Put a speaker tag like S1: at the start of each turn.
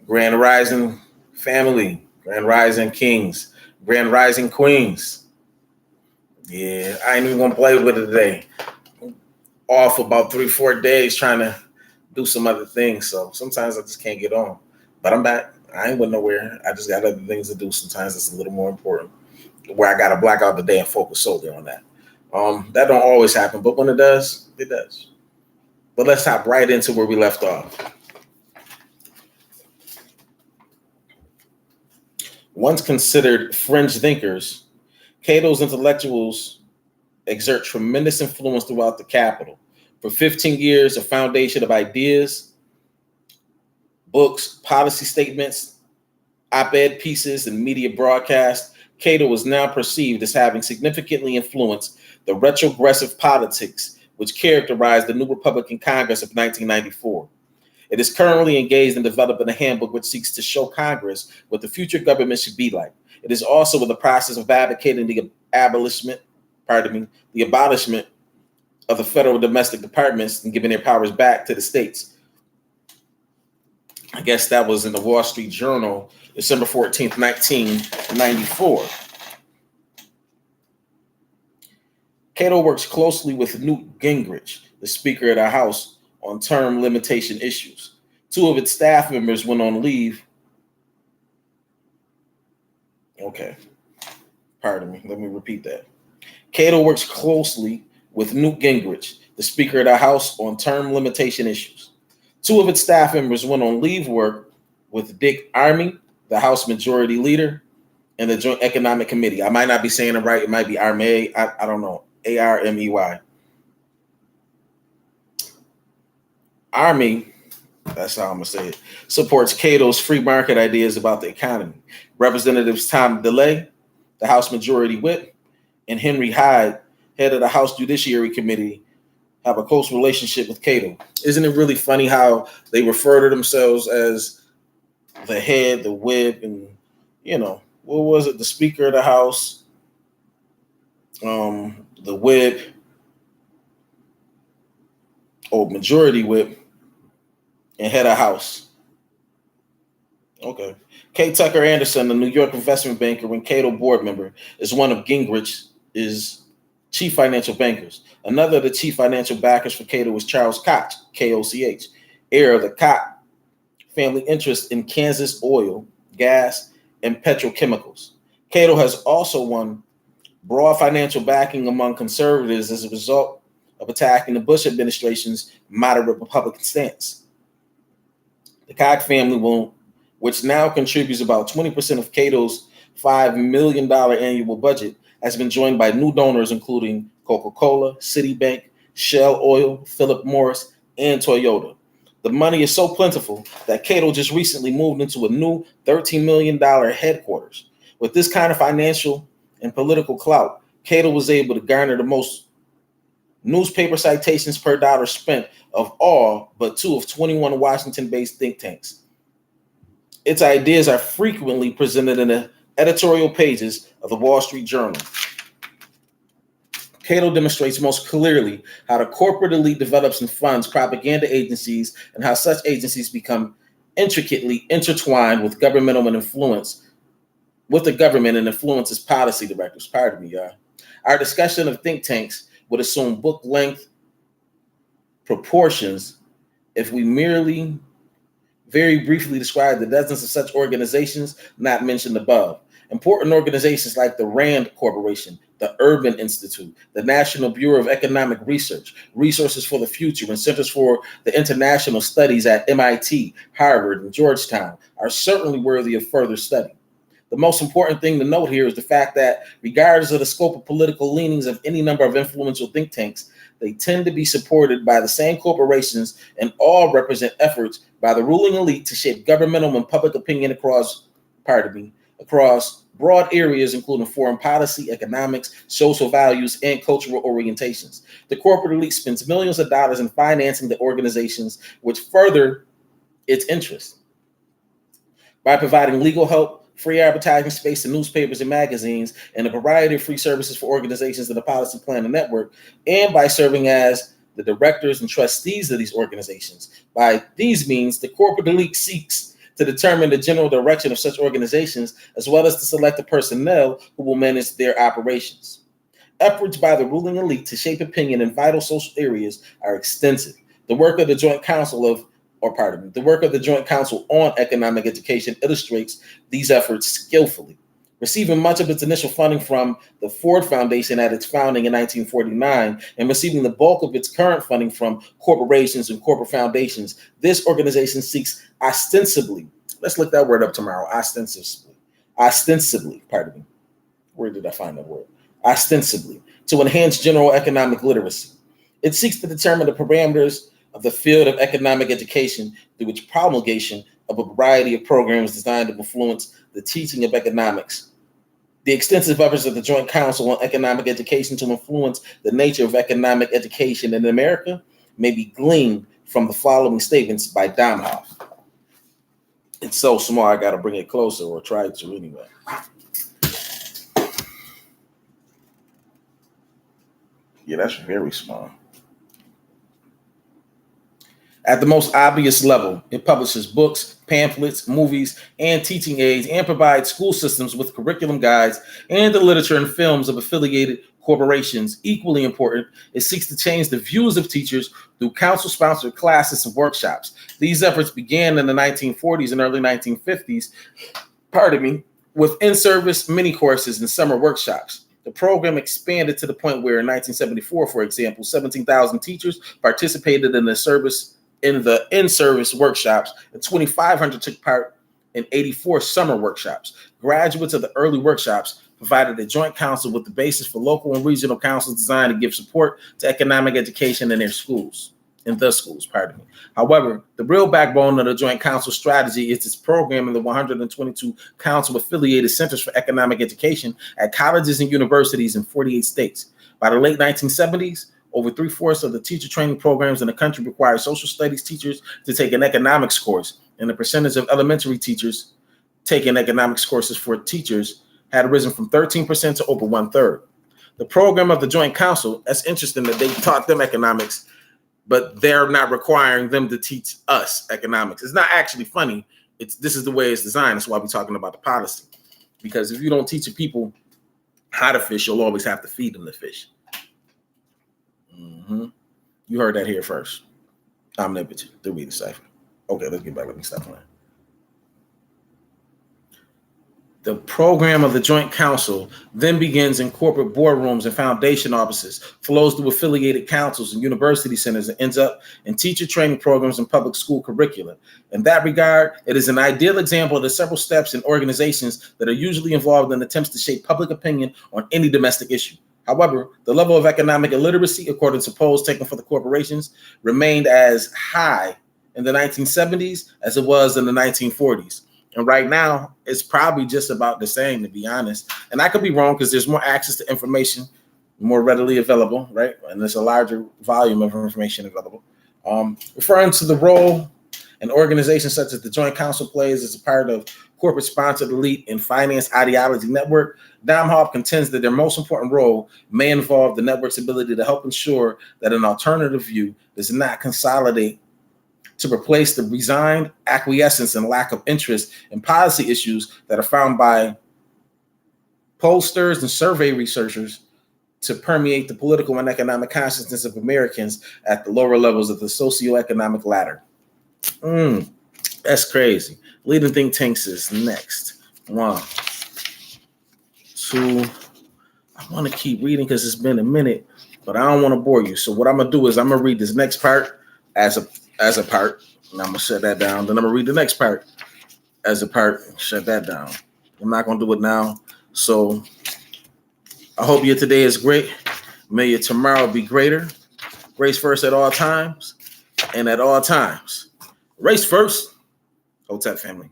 S1: Grand Rising family, Grand Rising kings, Grand Rising queens. Yeah, I ain't even gonna play with it today. Off about 3, 4 days trying to do some other things. So sometimes I just can't get on. But I'm back. I ain't went nowhere. I just got other things to do. Sometimes it's a little more important. Where I gotta black out the day and focus solely on that. That don't always happen, but when it does, it does. But let's hop right into where we left off. Once considered fringe thinkers, Cato's intellectuals exert tremendous influence throughout the capital. For 15 years, a foundation of ideas, books, policy statements, op-ed pieces, and media broadcasts, Cato is now perceived as having significantly influenced the retrogressive politics which characterized the new Republican Congress of 1994. It is currently engaged in developing a handbook which seeks to show Congress what the future government should be like. It is also in the process of advocating the abolishment of the federal domestic departments and giving their powers back to the states. I guess that was in the Wall Street Journal, December 14th, 1994. Cato works closely with Newt Gingrich, the Speaker of the House, on term limitation issues. 2 of its staff members went on leave. Okay, pardon me, let me repeat that. Cato works closely with Newt Gingrich, the Speaker of the House, on term limitation issues. 2 of its staff members went on leave work with Dick Armey, the House Majority Leader, and the Joint Economic Committee. I might not be saying it right. It might be Armey. I don't know. Armey. Army, that's how I'm going to say it, supports Cato's free market ideas about the economy. Representatives Tom DeLay, the House Majority Whip, and Henry Hyde, head of the House Judiciary Committee, have a close relationship with Cato. Isn't it really funny how they refer to themselves as the head, the whip, and, what was it? The Speaker of the House, the whip, or Majority Whip, and head of House. Okay. K. Tucker Anderson, the New York investment banker and Cato board member, is one of Gingrich's chief financial bankers. Another of the chief financial backers for Cato was Charles Koch, Koch, heir of the Koch family interest in Kansas oil, gas, and petrochemicals. Cato has also won broad financial backing among conservatives as a result of attacking the Bush administration's moderate Republican stance. The Koch family, which now contributes about 20% of Cato's $5 million annual budget, has been joined by new donors including Coca-Cola, Citibank, Shell Oil, Philip Morris, and Toyota. The money is so plentiful that Cato just recently moved into a new $13 million headquarters. With this kind of financial and political clout, Cato was able to garner the most newspaper citations per dollar spent of all but 2 of 21 Washington-based think tanks. Its ideas are frequently presented in the editorial pages of the Wall Street Journal. Cato demonstrates most clearly how the corporate elite develops and funds propaganda agencies and how such agencies become intricately intertwined with governmental influence, with the government and influences policy directors. Pardon me, y'all. Our discussion of think tanks would assume book length proportions if we merely very briefly describe the dozens of such organizations not mentioned above. Important organizations like the RAND Corporation, the Urban Institute, the National Bureau of Economic Research, Resources for the Future, and Centers for the International Studies at MIT, Harvard, and Georgetown are certainly worthy of further study. The most important thing to note here is the fact that regardless of the scope of political leanings of any number of influential think tanks, they tend to be supported by the same corporations and all represent efforts by the ruling elite to shape governmental and public opinion across broad areas, including foreign policy, economics, social values, and cultural orientations. The corporate elite spends millions of dollars in financing the organizations which further its interests. By providing legal help, free advertising space to newspapers and magazines, and a variety of free services for organizations in the Policy Planning Network, and by serving as the directors and trustees of these organizations. By these means, the corporate elite seeks to determine the general direction of such organizations, as well as to select the personnel who will manage their operations. Efforts by the ruling elite to shape opinion in vital social areas are extensive. The work of the Joint Council on Economic Education illustrates these efforts skillfully. Receiving much of its initial funding from the Ford Foundation at its founding in 1949 and receiving the bulk of its current funding from corporations and corporate foundations, this organization seeks ostensibly, let's look that word up tomorrow, ostensibly, where did I find that word? Ostensibly, to enhance general economic literacy. It seeks to determine the parameters of the field of economic education through its promulgation of a variety of programs designed to influence the teaching of economics. The extensive efforts of the Joint Council on Economic Education to influence the nature of economic education in America may be gleaned from the following statements by Domhoff. It's so small, I got to bring it closer, or try to anyway. Yeah, that's very small. At the most obvious level, it publishes books, pamphlets, movies, and teaching aids, and provides school systems with curriculum guides and the literature and films of affiliated corporations. Equally important, it seeks to change the views of teachers through council-sponsored classes and workshops. These efforts began in the 1940s and early 1950s, with in-service mini-courses and summer workshops. The program expanded to the point where in 1974, for example, 17,000 teachers participated in the in-service workshops, and 2,500 took part in 84 summer workshops. Graduates of the early workshops provided the Joint Council with the basis for local and regional councils designed to give support to economic education in the schools. However, the real backbone of the Joint Council strategy is its program in the 122 council-affiliated centers for economic education at colleges and universities in 48 states. By the late 1970s, over 3/4 of the teacher training programs in the country require social studies teachers to take an economics course, and the percentage of elementary teachers taking economics courses for teachers had risen from 13% to over 1/3. The program of the Joint Council, that's interesting that they taught them economics, but they're not requiring them to teach us economics. It's not actually funny. This is the way it's designed. That's why we're talking about the policy. Because if you don't teach people how to fish, you'll always have to feed them the fish. You heard that here first. Omnipotent, the reader cipher. Okay, let's get back. Let me stop playing. The program of the Joint Council then begins in corporate boardrooms and foundation offices, flows through affiliated councils and university centers, and ends up in teacher training programs and public school curricula. In that regard, it is an ideal example of the several steps in organizations that are usually involved in attempts to shape public opinion on any domestic issue. However, the level of economic illiteracy, according to polls taken for the corporations, remained as high in the 1970s as it was in the 1940s. And right now, it's probably just about the same, to be honest. And I could be wrong because there's more access to information, more readily available, right? And there's a larger volume of information available. Referring to the role an organization such as the Joint Council plays as a part of corporate-sponsored elite and finance ideology network, Domhoff contends that their most important role may involve the network's ability to help ensure that an alternative view does not consolidate to replace the resigned acquiescence and lack of interest in policy issues that are found by pollsters and survey researchers to permeate the political and economic consciousness of Americans at the lower levels of the socioeconomic ladder. That's crazy. Leading think tanks is next. 1, 2. I want to keep reading because it's been a minute, but I don't want to bore you. So what I'm going to do is I'm going to read this next part as a part, and I'm going to shut that down. Then I'm going to read the next part as a part, and shut that down. I'm not going to do it now. So I hope your today is great. May your tomorrow be greater. Race first at all times, and at all times. Race first. Hotep family.